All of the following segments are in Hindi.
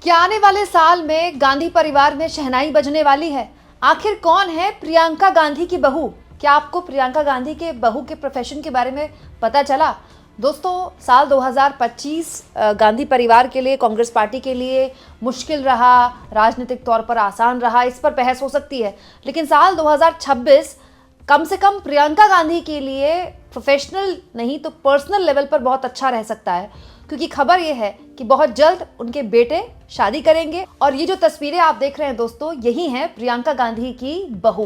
क्या आने वाले साल में गांधी परिवार में शहनाई बजने वाली है? आखिर कौन है प्रियंका गांधी की बहू? क्या आपको प्रियंका गांधी के बहू के प्रोफेशन के बारे में पता चला? दोस्तों, साल 2025 गांधी परिवार के लिए, कांग्रेस पार्टी के लिए मुश्किल रहा, राजनीतिक तौर पर आसान रहा, इस पर बहस हो सकती है। लेकिन साल 2026 कम से कम प्रियंका गांधी के लिए प्रोफेशनल नहीं तो पर्सनल लेवल पर बहुत अच्छा रह सकता है, क्योंकि खबर यह है कि बहुत जल्द उनके बेटे शादी करेंगे। और ये जो तस्वीरें आप देख रहे हैं दोस्तों, यही हैं प्रियंका गांधी की बहू।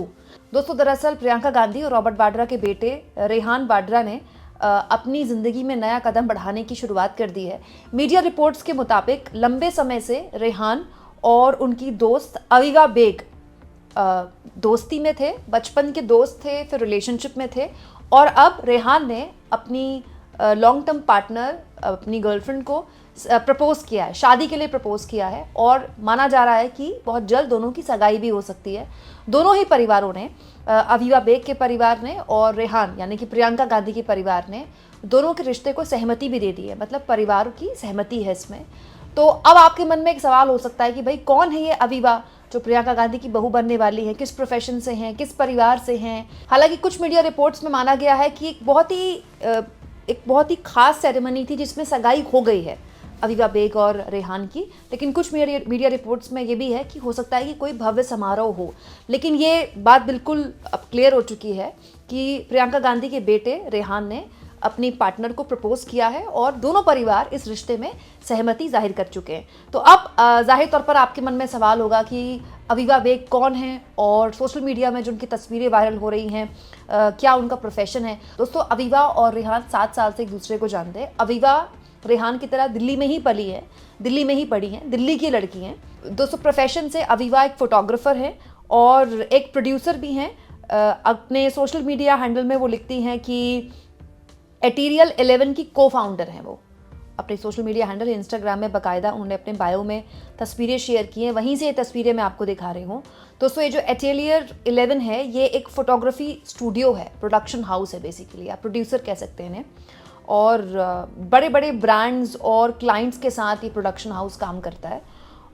दोस्तों, दरअसल प्रियंका गांधी और रॉबर्ट वाड्रा के बेटे रेहान वाड्रा ने अपनी ज़िंदगी में नया कदम बढ़ाने की शुरुआत कर दी है। मीडिया रिपोर्ट्स के मुताबिक लंबे समय से रेहान और उनकी दोस्त अविवा बेग दोस्ती में थे, बचपन के दोस्त थे, फिर रिलेशनशिप में थे, और अब रेहान ने अपनी लॉन्ग टर्म पार्टनर, अपनी गर्लफ्रेंड को प्रपोज किया है, शादी के लिए प्रपोज किया है, और माना जा रहा है कि बहुत जल्द दोनों की सगाई भी हो सकती है। दोनों ही परिवारों ने, अविवा बेग के परिवार ने और रेहान यानी कि प्रियंका गांधी के परिवार ने, दोनों के रिश्ते को सहमति भी दे दी है, मतलब परिवार की सहमति है इसमें। तो अब आपके मन में एक सवाल हो सकता है कि भाई कौन है ये अविवा जो प्रियंका गांधी की बहू बनने वाली है, किस प्रोफेशन से हैं, किस परिवार से हैं। हालांकि कुछ मीडिया रिपोर्ट्स में माना गया है कि एक बहुत ही खास सेरेमनी थी जिसमें सगाई हो गई है अविवा बेग और रेहान की। लेकिन कुछ मीडिया रिपोर्ट्स में ये भी है कि हो सकता है कि कोई भव्य समारोह हो। लेकिन ये बात बिल्कुल अब क्लियर हो चुकी है कि प्रियंका गांधी के बेटे रेहान ने अपनी पार्टनर को प्रपोज किया है और दोनों परिवार इस रिश्ते में सहमति जाहिर कर चुके हैं। तो अब जाहिर तौर पर आपके मन में सवाल होगा कि अविवा बेग कौन है और सोशल मीडिया में जो उनकी तस्वीरें वायरल हो रही हैं, क्या उनका प्रोफेशन है। दोस्तों, अविवा और रेहान 7 साल से एक दूसरे को जानते हैं। अविवा रेहान की तरह दिल्ली में ही पली है, दिल्ली में ही पढ़ी हैं, दिल्ली की लड़की हैं। दोस्तों, प्रोफेशन से अविवा एक फोटोग्राफर हैं और एक प्रोड्यूसर भी हैं। अपने सोशल मीडिया हैंडल में वो लिखती हैं कि एटीरियल 11 की को फाउंडर हैं वो। अपने सोशल मीडिया हैंडल इंस्टाग्राम में बाकायदा उन्होंने अपने बायो में तस्वीरें शेयर की हैं, वहीं से ये तस्वीरें मैं आपको दिखा रही हूँ। दोस्तों, ये जो एटीरियल 11 है, ये एक फोटोग्राफी स्टूडियो है, प्रोडक्शन हाउस है, बेसिकली आप प्रोड्यूसर कह सकते हैं इन्हें। और बड़े बड़े ब्रांड्स और क्लाइंट्स के साथ ये प्रोडक्शन हाउस काम करता है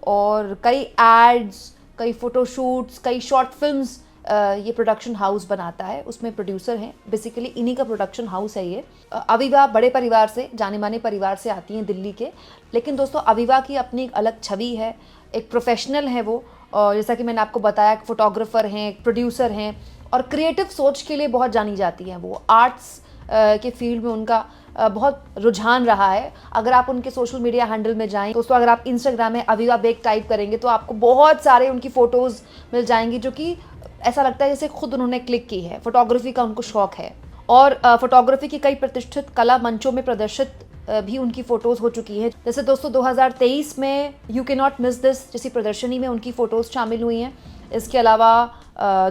और कई एड्स, कई फ़ोटोशूट्स, कई शॉर्ट फिल्म्स ये प्रोडक्शन हाउस बनाता है। उसमें प्रोड्यूसर हैं, बेसिकली इन्हीं का प्रोडक्शन हाउस है ये। अविवा बड़े परिवार से, जाने माने परिवार से आती हैं दिल्ली के। लेकिन दोस्तों, अविवा की अपनी एक अलग छवि है, एक प्रोफेशनल है वो, और जैसा कि मैंने आपको बताया, एक फ़ोटोग्राफ़र हैं, एक प्रोड्यूसर हैं और क्रिएटिव सोच के लिए बहुत जानी जाती हैं वो। आर्ट्स के फील्ड में उनका बहुत रुझान रहा है। अगर आप उनके सोशल मीडिया हैंडल में जाएं दोस्तों, अगर आप इंस्टाग्राम में अविवा बेग टाइप करेंगे तो आपको बहुत सारे उनकी फ़ोटोज़ मिल जाएंगी, जो कि ऐसा लगता है जैसे खुद उन्होंने क्लिक की है। फोटोग्राफी का उनको शौक है और फोटोग्राफी की कई प्रतिष्ठित कला मंचों में प्रदर्शित भी उनकी फ़ोटोज़ हो चुकी हैं। जैसे दोस्तों, 2023 में you can not miss this जैसी प्रदर्शनी में उनकी फ़ोटोज़ शामिल हुई हैं। इसके अलावा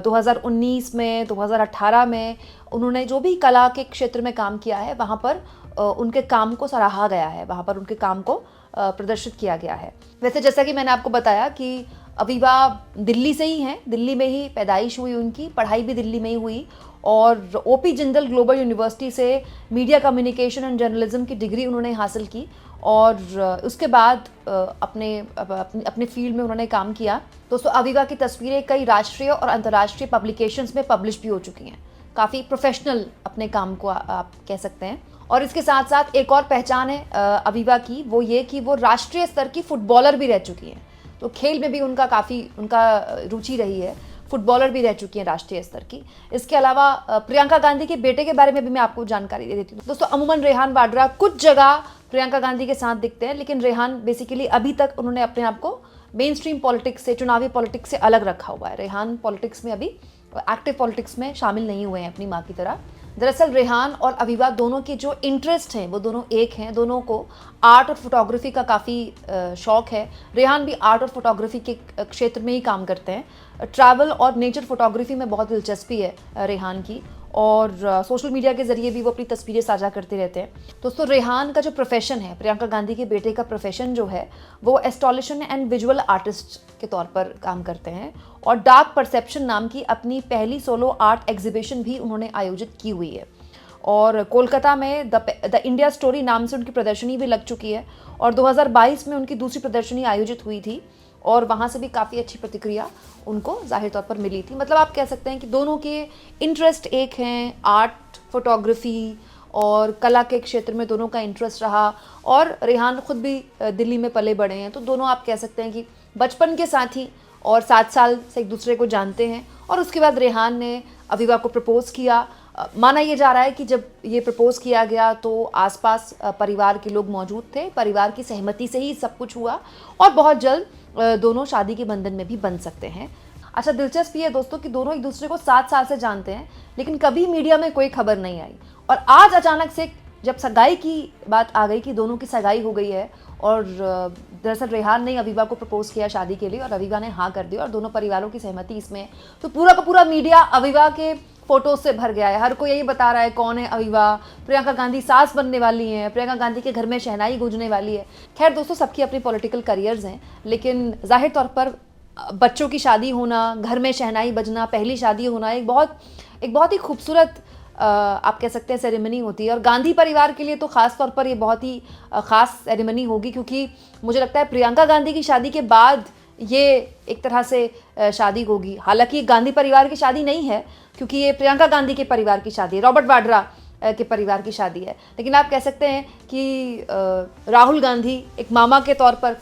2019 में, 2018 में उन्होंने जो भी कला के क्षेत्र में काम किया है, वहाँ पर उनके काम को सराहा गया है, वहाँ पर उनके काम को प्रदर्शित किया गया है। वैसे जैसा कि मैंने आपको बताया कि अविवा दिल्ली से ही हैं, दिल्ली में ही पैदाइश हुई उनकी, पढ़ाई भी दिल्ली में ही हुई और ओपी जिंदल ग्लोबल यूनिवर्सिटी से मीडिया कम्युनिकेशन एंड जर्नलिज्म की डिग्री उन्होंने हासिल की और उसके बाद अपने फील्ड में उन्होंने काम किया। दोस्तों, अविवा की तस्वीरें कई राष्ट्रीय और अंतर्राष्ट्रीय पब्लिकेशंस में पब्लिश भी हो चुकी हैं। काफ़ी प्रोफेशनल अपने काम को आप कह सकते हैं। और इसके साथ साथ एक और पहचान है अविवा की, वो ये कि वो राष्ट्रीय स्तर की फुटबॉलर भी रह चुकी हैं। तो खेल में भी उनका रुचि रही है, फुटबॉलर भी रह चुकी हैं राष्ट्रीय स्तर की। इसके अलावा प्रियंका गांधी के बेटे के बारे में भी मैं आपको जानकारी दे देती हूँ। दोस्तों, अमूमन रेहान वाड्रा कुछ जगह प्रियंका गांधी के साथ दिखते हैं, लेकिन रेहान बेसिकली अभी तक उन्होंने अपने आप को मेन स्ट्रीम पॉलिटिक्स से, चुनावी पॉलिटिक्स से अलग रखा हुआ है। रेहान पॉलिटिक्स में अभी एक्टिव पॉलिटिक्स में शामिल नहीं हुए हैं अपनी माँ की तरह। दरअसल रेहान और अविवा दोनों के जो इंटरेस्ट हैं वो दोनों एक हैं। दोनों को आर्ट और फोटोग्राफी का काफ़ी शौक है। रेहान भी आर्ट और फोटोग्राफी के क्षेत्र में ही काम करते हैं। ट्रैवल और नेचर फोटोग्राफी में बहुत दिलचस्पी है रेहान की और सोशल मीडिया के ज़रिए भी वो अपनी तस्वीरें साझा करते रहते हैं। दोस्तों, रेहान का जो प्रोफेशन है, प्रियंका गांधी के बेटे का प्रोफेशन जो है, वो एस्टॉलिशन एंड विजुअल आर्टिस्ट के तौर पर काम करते हैं और डार्क परसेप्शन नाम की अपनी पहली सोलो आर्ट एग्जीबिशन भी उन्होंने आयोजित की हुई है। और कोलकाता में द इंडिया स्टोरी नाम से उनकी प्रदर्शनी भी लग चुकी है और 2022 में उनकी दूसरी प्रदर्शनी आयोजित हुई थी और वहाँ से भी काफ़ी अच्छी प्रतिक्रिया उनको जाहिर तौर पर मिली थी। मतलब आप कह सकते हैं कि दोनों के इंटरेस्ट एक हैं, आर्ट, फोटोग्राफी और कला के क्षेत्र में दोनों का इंटरेस्ट रहा और रेहान खुद भी दिल्ली में पले बड़े हैं, तो दोनों आप कह सकते हैं कि बचपन के साथी और 7 साल से एक दूसरे को जानते हैं। और उसके बाद रेहान ने अवीवा को प्रपोज़ किया। माना ये जा रहा है कि जब ये प्रपोज़ किया गया तो आसपास परिवार के लोग मौजूद थे, परिवार की सहमति से ही सब कुछ हुआ और बहुत जल्द दोनों शादी के बंधन में भी बंध सकते हैं। अच्छा, दिलचस्प ये है दोस्तों कि दोनों एक दूसरे को 7 साल से जानते हैं, लेकिन कभी मीडिया में कोई खबर नहीं आई और आज अचानक से जब सगाई की बात आ गई कि दोनों की सगाई हो गई है और दरअसल रेहान ने अवीवा को प्रपोज़ किया शादी के लिए और अवीवा ने हाँ कर दी और दोनों परिवारों की सहमति इसमें, तो पूरा का पूरा मीडिया अवीवा के फोटोज से भर गया है। हर कोई यही बता रहा है कौन है अवीवा, प्रियंका गांधी सास बनने वाली हैं, प्रियंका गांधी के घर में शहनाई गूंजने वाली है। खैर दोस्तों, सबकी अपनी पॉलिटिकल करियर्स हैं, लेकिन जाहिर तौर पर बच्चों की शादी होना, घर में शहनाई बजना, पहली शादी होना एक बहुत ही खूबसूरत आप कह सकते हैं सेरेमनी होती है और गांधी परिवार के लिए तो ख़ास तौर पर ये बहुत ही ख़ास सेरेमनी होगी, क्योंकि मुझे लगता है प्रियंका गांधी की शादी के बाद ये एक तरह से शादी होगी। हालांकि गांधी परिवार की शादी नहीं है, क्योंकि ये प्रियंका गांधी के परिवार की शादी है, रॉबर्ट वाड्रा के परिवार की शादी है, लेकिन आप कह सकते हैं कि राहुल गांधी एक मामा के तौर पर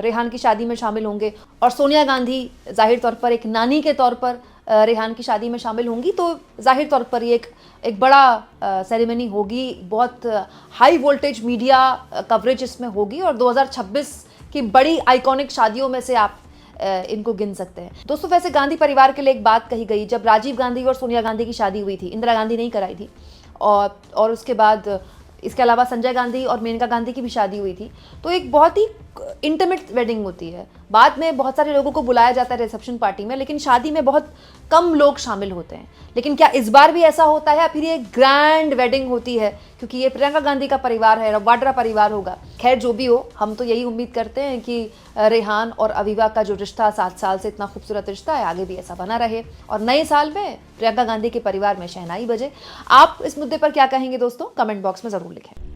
रेहान की शादी में शामिल होंगे और सोनिया गांधी जाहिर तौर पर एक नानी के तौर पर रेहान की शादी में शामिल होंगी। तो जाहिर तौर पर ये एक बड़ा सेरेमनी होगी, बहुत हाई वोल्टेज मीडिया कवरेज इसमें होगी और 2026 की बड़ी आइकॉनिक शादियों में से आप इनको गिन सकते हैं। दोस्तों, वैसे गांधी परिवार के लिए एक बात कही गई, जब राजीव गांधी और सोनिया गांधी की शादी हुई थी, इंदिरा गांधी नहीं कराई थी, और उसके बाद इसके अलावा संजय गांधी और मेनका गांधी की भी शादी हुई थी, तो एक बहुत ही इंटीमेट वेडिंग होती है। बाद में बहुत सारे लोगों को बुलाया जाता है रिसेप्शन पार्टी में, लेकिन शादी में बहुत कम लोग शामिल होते हैं। लेकिन क्या इस बार भी ऐसा होता है या फिर ये ग्रैंड वेडिंग होती है, क्योंकि ये प्रियंका गांधी का परिवार है, वाड्रा परिवार होगा। खैर जो भी हो, हम तो यही उम्मीद करते हैं कि रेहान और अवीवा का जो रिश्ता 7 साल से इतना खूबसूरत रिश्ता है, आगे भी ऐसा बना रहे और नए साल में प्रियंका गांधी के परिवार में शहनाई बजे। आप इस मुद्दे पर क्या कहेंगे दोस्तों, कमेंट बॉक्स में ज़रूर लिखें।